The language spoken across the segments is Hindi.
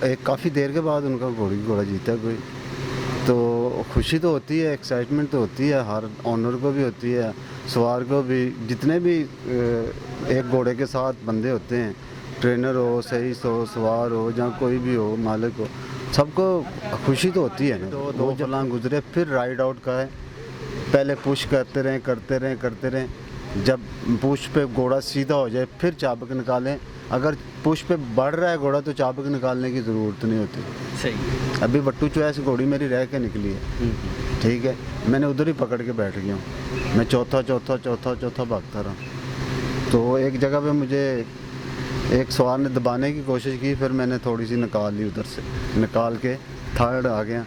एक काफ़ी देर के बाद उनका घोड़ा जीता कोई, तो खुशी तो होती है, एक्साइटमेंट तो होती है, हर ऑनर को भी होती है, सवार को भी, जितने भी एक घोड़े के साथ बंदे होते हैं, ट्रेनर हो, सही हो, सवार हो, जहाँ कोई भी हो, मालिक हो, सबको खुशी तो होती है ना। तो दो फलांग गुजरे, फिर राइड आउट का है, पहले पुश करते रहें, जब पुश पे घोड़ा सीधा हो जाए फिर चाबुक निकालें। अगर पुश पे बढ़ रहा है घोड़ा तो चाबुक निकालने की ज़रूरत नहीं होती। सही। अभी बट्टू चॉइस घोड़ी मेरी रह के निकली है, ठीक है, मैंने उधर ही पकड़ के बैठ गया हूँ, मैं चौथा भागता रहा। तो एक जगह पे मुझे एक सवार ने दबाने की कोशिश की, फिर मैंने थोड़ी सी निकाल ली, उधर से निकाल के थर्ड आ गया।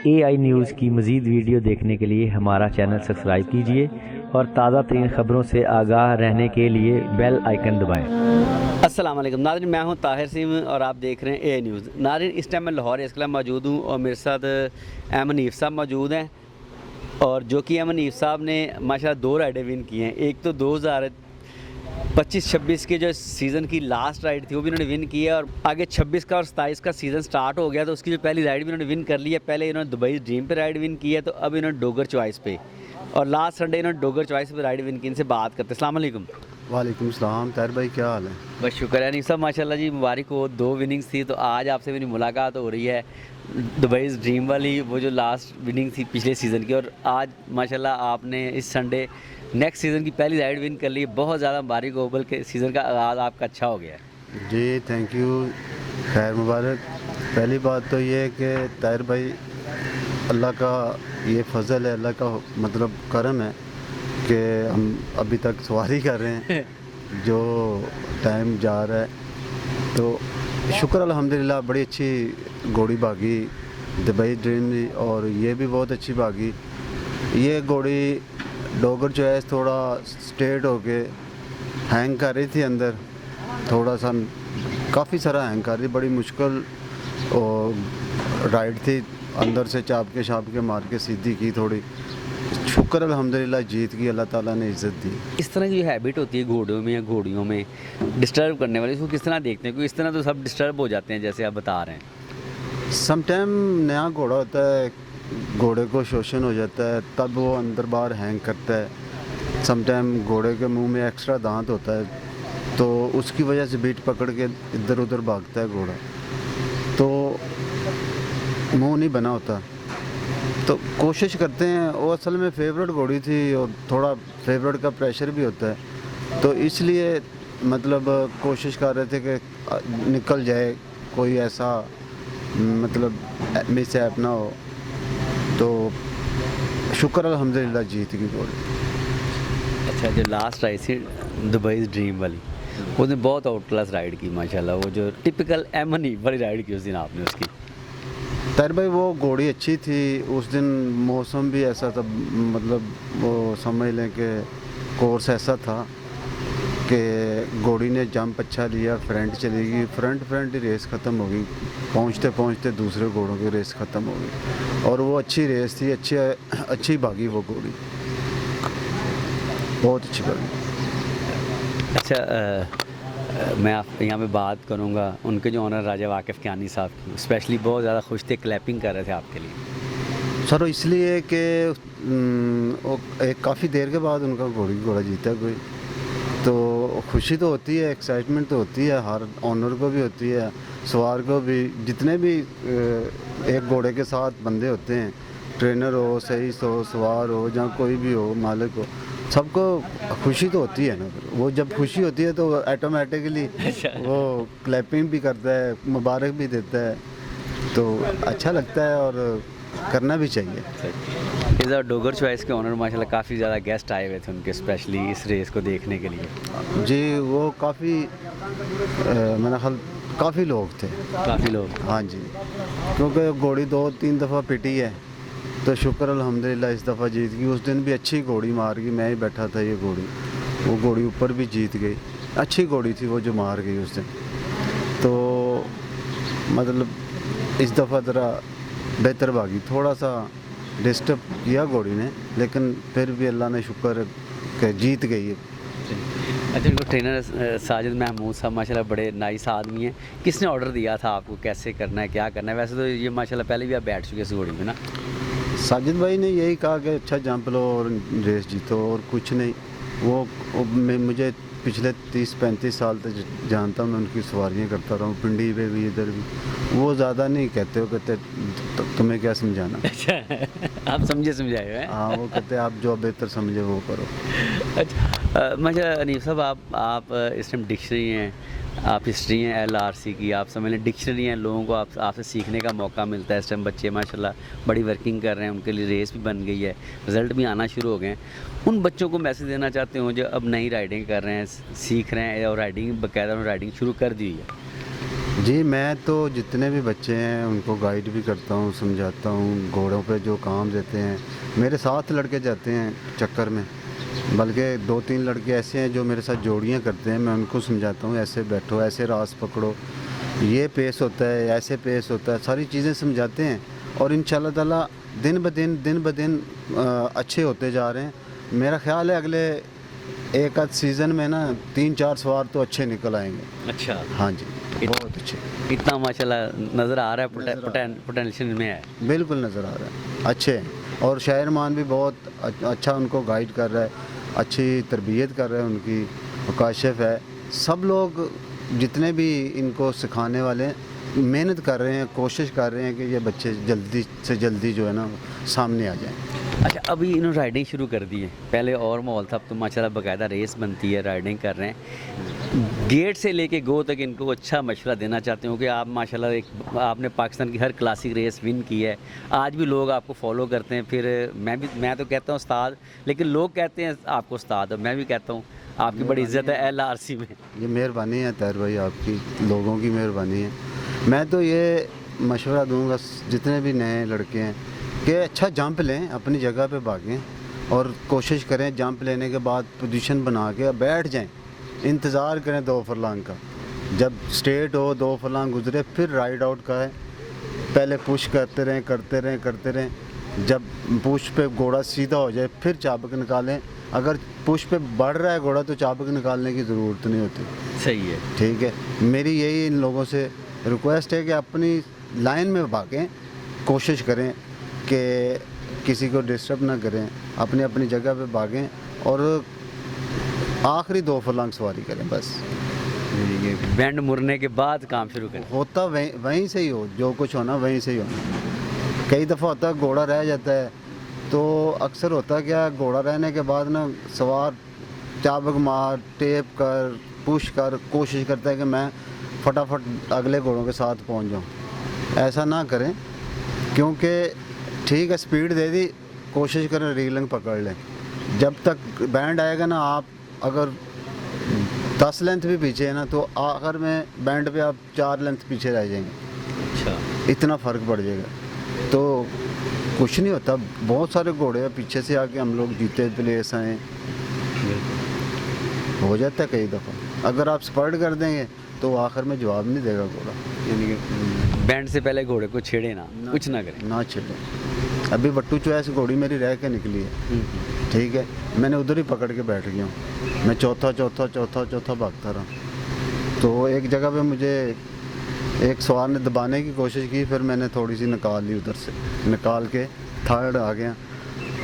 AI न्यूज़ की मज़ीद वीडियो देखने के लिए हमारा चैनल सब्सक्राइब कीजिए और ताज़ा तरीन ख़बरों से आगाह रहने के लिए बेल आइकन दबाएं। अस्सलाम वालेकुम नाज़रीन, मैं हूं ताहिर सिंह और आप देख रहे हैं AI न्यूज़। नाज़रीन, इस टाइम मैं लाहौर रेस क्लब मौजूद हूं और मेरे साथ अहमद हनीफ साहब मौजूद हैं, और जो कि अहमद हनीफ साहब ने माशाल्लाह 2 राइडें विन की हैं। एक तो 2025-26 के जो सीज़न की लास्ट राइड थी वो भी उन्होंने विन की है, और आगे 26 का और 27 का सीज़न स्टार्ट हो गया तो उसकी जो पहली राइड भी उन्होंने विन कर ली है। पहले इन्होंने दुबई ड्रीम पे राइड विन की है, तो अब इन्होंने डोगर चॉइस पे, और लास्ट संडे इन्होंने डोगर चॉइस पे राइड विन की। इनसे बात करते हैं। अस्सलाम वालेकुम। वालेकुम सलाम, ताहिर भाई क्या हाल है? बस शुक्र है हनीफ साहब, माशाल्लाह जी, मुबारक हो, 2 विनिंग्स थी। तो आज आपसे मेरी मुलाकात हो रही है दुबई ड्रीम वाली, वो जो लास्ट विनिंग थी पिछले सीज़न की, और आज माशाल्लाह आपने इस संडे नेक्स्ट सीज़न की पहली राइड विन कर ली। बहुत ज़्यादा मुबारक हो, बल्कि सीज़न का आगाज़ आपका अच्छा हो गया है। जी थैंक यू, खैर मुबारक। पहली बात तो ये है कि ताहिर भाई, अल्लाह का ये फजल है, अल्लाह का मतलब करम है कि हम अभी तक सवारी कर रहे हैं, जो टाइम जा रहा है, तो शुक्र अल्हम्दुलिल्लाह। बड़ी अच्छी घोड़ी भागी दुबई ड्रीम, और ये भी बहुत अच्छी भागी। ये घोड़ी डोगर चॉइस थोड़ा स्ट्रेट होके हैंग कर रही थी अंदर, थोड़ा सा काफ़ी सारा हैंग कर रही, बड़ी मुश्किल और राइड थी, अंदर से चाप के मार के सीधी की थोड़ी। शुक्र अल्हम्दुलिल्लाह जीत गई, अल्लाह ताला ने इज़्ज़त दी। इस तरह की जो हैबिट होती है घोड़ों में या घोड़ियों में डिस्टर्ब करने वाली, इसको किस तरह देखते हैं? क्योंकि इस तरह तो सब डिस्टर्ब हो जाते हैं जैसे आप बता रहे हैं। समटाइम नया घोड़ा होता है, घोड़े को शोषण हो जाता है, तब वो अंदर बाहर हैंग करता है। समटाइम घोड़े के मुंह में एक्स्ट्रा दांत होता है, तो उसकी वजह से बीट पकड़ के इधर उधर भागता है घोड़ा, तो मुंह नहीं बना होता। तो कोशिश करते हैं, वो असल में फेवरेट घोड़ी थी और थोड़ा फेवरेट का प्रेशर भी होता है, तो इसलिए मतलब कोशिश कर रहे थे कि निकल जाए, कोई ऐसा मतलब मिसहैप ना हो। तो शुक्र अल्हम्दुलिल्लाह जीत गई घोड़ी। अच्छा, जो लास्ट राइड थी दुबई ड्रीम वाली, उसने बहुत आउट क्लास राइड की माशाल्लाह, वो जो टिपिकल एमनी वाली राइड की उस दिन आपने उसकी। ताहिर भाई वो घोड़ी अच्छी थी, उस दिन मौसम भी ऐसा था, मतलब वो समझ लें कि कोर्स ऐसा था कि घोड़ी ने जंप अच्छा लिया, फ्रंट चली गई, फ्रंट ही रेस ख़त्म हो गई, पहुंचते पहुंचते दूसरे घोड़ों की रेस ख़त्म हो गई, और वो अच्छी रेस थी, अच्छी भागी वो घोड़ी, बहुत अच्छी भागी। अच्छा, मैं आप यहाँ पे बात करूँगा उनके जो ऑनर राजा वाकिफ़ कियानी साहब की, स्पेशली बहुत ज़्यादा खुश थे, क्लैपिंग कर रहे थे आपके लिए। सर इसलिए कि एक काफ़ी देर के बाद उनका घोड़ा जीता कोई, तो खुशी तो होती है, एक्साइटमेंट तो होती है, हर ऑनर को भी होती है, सवार को भी, जितने भी एक घोड़े के साथ बंदे होते हैं, ट्रेनर हो, सही हो, सवार हो, जहाँ कोई भी हो, मालिक हो, सबको खुशी तो होती है ना। वो जब खुशी होती है तो ऑटोमेटिकली वो क्लैपिंग भी करता है, मुबारक भी देता है, तो अच्छा लगता है और करना भी चाहिए। इस बार डोगर चॉइस के ऑनर माशाल्लाह काफ़ी ज़्यादा गेस्ट आए हुए थे उनके, स्पेशली इस रेस को देखने के लिए। जी वो काफ़ी मेरा ख्याल काफ़ी लोग थे, काफ़ी लोग। हाँ जी, क्योंकि घोड़ी 2-3 दफ़ा पिटी है, तो शुक्र अल्हम्दुलिल्लाह इस दफ़ा जीत गई। उस दिन भी अच्छी घोड़ी मार गई, मैं ही बैठा था ये घोड़ी, वो घोड़ी ऊपर भी जीत गई, अच्छी घोड़ी थी वो जो मार गई उस दिन। तो मतलब इस दफ़ा ज़रा बेहतर भागी, थोड़ा सा डिस्टर्ब किया घोड़ी ने, लेकिन फिर भी अल्लाह ने शुक्र कि जीत गई है। अच्छा, इनको ट्रेनर साजिद महमूद साहब माशाल्लाह बड़े नाइस आदमी हैं। किसने ऑर्डर दिया था आपको कैसे करना है, क्या करना है? वैसे तो ये माशाल्लाह पहले भी आप बैठ चुके इस घोड़ी में ना। साजिद भाई ने यही कहा कि अच्छा जंप लो और रेस जीतो और कुछ नहीं। वो मुझे पिछले 30-35 साल तक जानता हूँ, मैं उनकी सवारियाँ करता रहा हूँ, पिंडी पे भी इधर भी। वो ज़्यादा नहीं कहते, वो कहते तुम्हें क्या समझाना। अच्छा, आप समझे समझाए हैं। हाँ, वो कहते आप जो बेहतर समझे वो करो। अच्छा, माशाल्लाह अनीफ साहब, आप इस टाइम डिक्शनरी हैं, आप हिस्ट्री हैं LRC की, आप समझ लें डिक्शनरी हैं। लोगों को आपसे सीखने का मौका मिलता है। इस टाइम बच्चे माशाल्लाह बड़ी वर्किंग कर रहे हैं, उनके लिए रेस भी बन गई है, रिज़ल्ट भी आना शुरू हो गए हैं। उन बच्चों को मैसेज देना चाहते हो जो अब नई राइडिंग कर रहे हैं, सीख रहे हैं और राइडिंग बाकायदा राइडिंग शुरू कर दी है? जी, मैं तो जितने भी बच्चे हैं उनको गाइड भी करता हूँ, समझाता हूँ। घोड़ों पे जो काम देते हैं, मेरे साथ लड़के जाते हैं चक्कर में, बल्कि 2-3 लड़के ऐसे हैं जो मेरे साथ जोड़ियाँ करते हैं। मैं उनको समझाता हूँ ऐसे बैठो, ऐसे रास पकड़ो, ये पेस होता है, ऐसे पेस होता है, सारी चीज़ें समझाते हैं। और इंशाल्लाह ताला दिन ब दिन अच्छे होते जा रहे हैं। मेरा ख्याल है अगले एक आध सीज़न में ना 3-4 सवार तो अच्छे निकल आएंगे। अच्छा, हाँ जी, बहुत अच्छे। इतना माशाल्लाह नज़र आ रहा है, पोटेंशियल में है। बिल्कुल नज़र आ रहा है, अच्छे हैं। और शायरमान भी बहुत अच्छा उनको गाइड कर रहा है, अच्छी तरबियत कर रहा है उनकी। काशिफ है, सब लोग जितने भी इनको सिखाने वाले हैं मेहनत कर रहे हैं, कोशिश कर रहे हैं कि ये बच्चे जल्दी से जल्दी जो है ना सामने आ जाएं। अच्छा, अभी इन्होंने राइडिंग शुरू कर दी है, पहले और माहौल था, अब तो माशाल्लाह बाकायदा रेस बनती है, राइडिंग कर रहे हैं। गेट से लेके गो तक इनको अच्छा मशवरा देना चाहते हो कि आप माशाल्लाह आपने पाकिस्तान की हर क्लासिक रेस विन की है, आज भी लोग आपको फॉलो करते हैं। फिर मैं तो कहता हूँ उस्ताद, लेकिन लोग कहते हैं आपको उस्ताद, और मैं भी कहता हूँ आपकी बड़ी इज्जत है LRC में। ये मेहरबानी है ताहिर भाई, आपकी, लोगों की मेहरबानी है। मैं तो ये मशवरा दूंगा जितने भी नए लड़के हैं कि अच्छा जंप लें, अपनी जगह पे भागें और कोशिश करें जंप लेने के बाद पोजीशन बना के बैठ जाएं, इंतज़ार करें 2 फरलांग का। जब स्ट्रेट हो 2 फरलांग गुजरे फिर राइड आउट का है, पहले पुश करते रहें। जब पुश पे घोड़ा सीधा हो जाए फिर चाबक निकालें। अगर पुश पे बढ़ रहा है घोड़ा तो चाबक निकालने की ज़रूरत नहीं होती। सही है, ठीक है, मेरी यही इन लोगों से रिक्वेस्ट है कि अपनी लाइन में भागें, कोशिश करें कि किसी को डिस्टर्ब ना करें, अपनी जगह पे भागें और आखिरी 2 फरलांग सवारी करें बस। बैंड मुड़ने के बाद काम शुरू करें। होता वहीं से ही हो, जो कुछ होना वहीं से ही होना। कई दफ़ा होता है घोड़ा रह जाता है, तो अक्सर होता क्या, घोड़ा रहने के बाद ना सवार चाबक मार, टेप कर, पुश कर, कोशिश करता है कि मैं फटाफट अगले घोड़ों के साथ पहुंच जाऊं। ऐसा ना करें, क्योंकि ठीक है स्पीड दे दी, कोशिश करें रीलिंग पकड़ लें। जब तक बैंड आएगा ना, आप अगर 10 लेंथ भी पीछे है ना, तो आखिर में बैंड पे आप 4 लेंथ पीछे रह जाएंगे। अच्छा, इतना फ़र्क पड़ जाएगा। तो कुछ नहीं होता, बहुत सारे घोड़े हैं पीछे से आके हम लोग जीते प्लेस आए, हो जाता है कई दफ़ा। अगर आप स्पर्ट कर देंगे तो आखिर में जवाब नहीं देगा घोड़ा। यानी कि बैंड से पहले घोड़े को छेड़े ना, कुछ ना करें, ना छेड़े। अभी बट्टू चॉइस घोड़ी मेरी रह के निकली है, ठीक है, मैंने उधर ही पकड़ के बैठ गया हूँ। मैं चौथा भागता रहा। तो एक जगह पे मुझे एक सवार ने दबाने की कोशिश की, फिर मैंने थोड़ी सी निकाल ली, उधर से निकाल के थर्ड आ गया।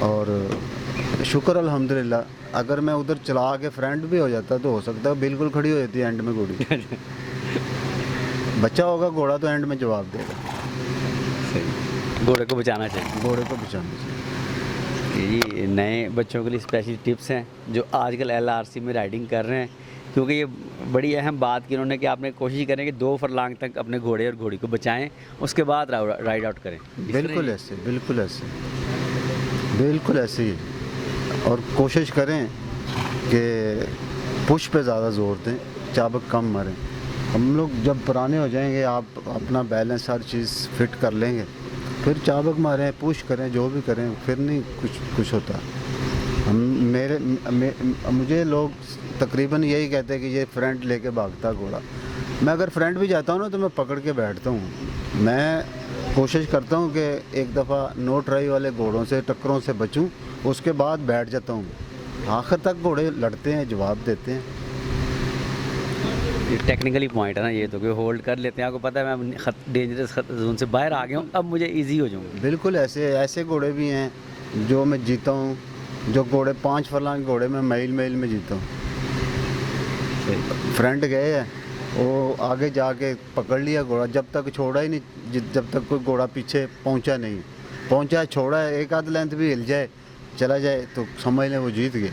और शुक्र अल्हम्दुलिल्लाह, अगर मैं उधर चला के फ्रंट भी हो जाता तो हो सकता है बिल्कुल खड़ी हो जाती है एंड में घोड़ी। बच्चा होगा घोड़ा तो एंड में जवाब देगा। सही, घोड़े को बचाना चाहिए, घोड़े को बचाना चाहिए। ये नए बच्चों के लिए स्पेशल टिप्स हैं जो आजकल LRC में राइडिंग कर रहे हैं, क्योंकि ये बड़ी अहम बात की उन्होंने कि आपने कोशिश करें कि 2 फरलांग तक अपने घोड़े और घोड़ी को बचाएं, उसके बाद राइड आउट करें। बिल्कुल ऐसे ही। और कोशिश करें कि पुश पे ज़्यादा ज़ोर दें, चाबक कम मारें। हम लोग जब पुराने हो जाएंगे, आप अपना बैलेंस हर चीज़ फिट कर लेंगे, फिर चाबक मारें, पुश करें, जो भी करें, फिर नहीं कुछ होता। मुझे लोग तकरीबन यही कहते हैं कि ये फ्रंट लेके भागता घोड़ा। मैं अगर फ्रंट भी जाता हूँ ना तो मैं पकड़ के बैठता हूँ। मैं कोशिश करता हूँ कि एक दफ़ा नो ट्राई वाले घोड़ों से टक्करों से बचूँ, उसके बाद बैठ जाता हूँ। आखिर तक घोड़े लड़ते हैं, जवाब देते हैं। ये टेक्निकली पॉइंट है ना ये, तो कि होल्ड कर लेते हैं, आपको पता है मैं डेंजरस जोन से बाहर आ गया हूँ, अब मुझे इजी हो जाऊँगा। बिल्कुल ऐसे घोड़े भी हैं जो मैं जीता हूँ, जो घोड़े 5 फरलांग घोड़े में मील में जीता हूँ। फ्रेंड गए हैं, वो आगे जाके पकड़ लिया घोड़ा, जब तक छोड़ा ही नहीं, जब तक कोई घोड़ा पीछे पहुंचा छोड़ा है, एक आध लेंथ भी हिल जाए चला जाए तो समझ लें वो जीत गए।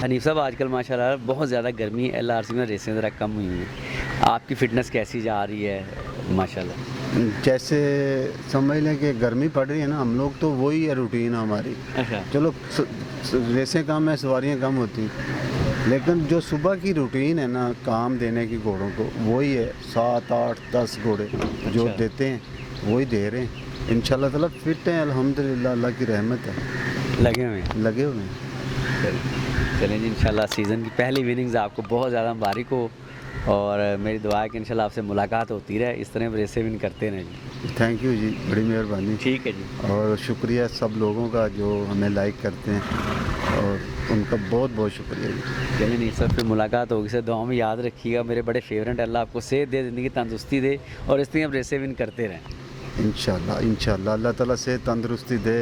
हनीफ साहब, आजकल माशाल्लाह बहुत ज़्यादा गर्मी है, LRC में रेसें ज़रा कम हुई हैं, आपकी फ़िटनेस कैसी जा रही है माशाल्लाह? जैसे समझ लें कि गर्मी पड़ रही है ना, हम लोग तो वही है रूटीन हमारी। अच्छा। चलो रेसें कम है, सवारियाँ कम होती, लेकिन जो सुबह की रूटीन है ना काम देने की घोड़ों को, वही है। 7, 8, 10 घोड़े जो अच्छा। देते हैं वही दे रहे हैं। इंशाल्लाह ताला फिट हैं, अल्हम्दुलिल्लाह, अल्लाह की रहमत है। लगे हुए हैं? लगे हुए हैं। चलें जी, इंशाल्लाह सीज़न की पहली विनिंग्स आपको बहुत ज़्यादा मुबारक हो, और मेरी दुआ है कि इंशाल्लाह आपसे मुलाकात होती रहे, इस तरह रेसें विन करते रहें जी। थैंक यू जी, बड़ी मेहरबानी। ठीक है जी। और शुक्रिया सब लोगों का जो हमें लाइक करते हैं, और उनका बहुत बहुत शुक्रिया जी। चलिए नहीं सर, फिर मुलाकात होगी सर, दुआ में याद रखिएगा, मेरे बड़े फेवरेट, अल्लाह आपको सेहत दे, ज़िंदगी तंदुरुस्ती दे, और इस तरह आप रेसें विन करते रहें। इंशाल्लाह अल्लाह ताला से तंदुरुस्ती दे,